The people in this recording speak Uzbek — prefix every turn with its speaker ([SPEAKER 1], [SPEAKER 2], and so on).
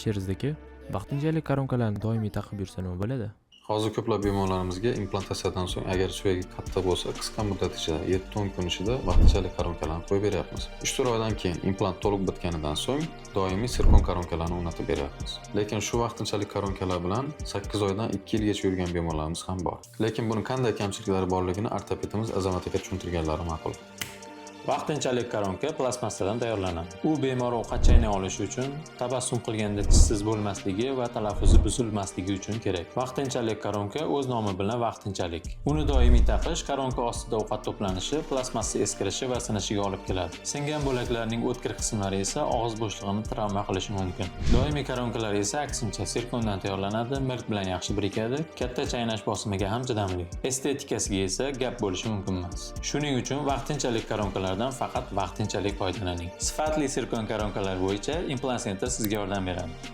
[SPEAKER 1] Sherzaki, vaqtinchalik koronkalarni doimiy taqib yursa nima bo'ladi?
[SPEAKER 2] Hozir ko'plab bemorlarimizga implantatsiyadan so'ng agar suyagi katta bo'lsa, qisqa muddat ichida 7-10 kun ichida vaqtinchalik koronkalarni qo'yib beryapmiz. 3-4 oydan keyin implant to'liq bitganidan so'ng doimiy sirkon koronkalarni o'rnatib beryapmiz. Lekin shu vaqtinchalik koronkalar bilan 8 oydan 2 yilgacha yurgan bemorlarimiz ham bor. Lekin buni qanday kamchiliklari borligini ortopedimiz Azamat aka tushuntirganlari ma'qul.
[SPEAKER 3] Vaqtinchalik koronka plastmassadan tayyorlanadi. U bemor ovqat chaynay olishi uchun, tabassum qilganda tishsiz bo'lmasligi va talaffuzi buzilmasligi uchun kerak. Vaqtinchalik koronka o'z nomi bilan vaqtinchalik. Uni doimiy taqish koronka ostida ovqat to'planishi, plastmassa eskirishi va sinishiga olib keladi. Singan bo'laklarning o'tkir qismlari esa og'iz bo'shlig'ini travma qilishi mumkin. Doimiy koronkalar esa aksincha sirkondan tayyorlanadi, mirt bilan yaxshi birikadi, katta chaynash bosimiga ham chidamli. Estetikasiga esa gap bo'lishi mumkin emas. Shuning uchun vaqtinchalik koronkalar faqat vaqtinchalik foydalaning. Sifatli sirkon koronkalar bo'yicha Implant Center sizga yordam beradi.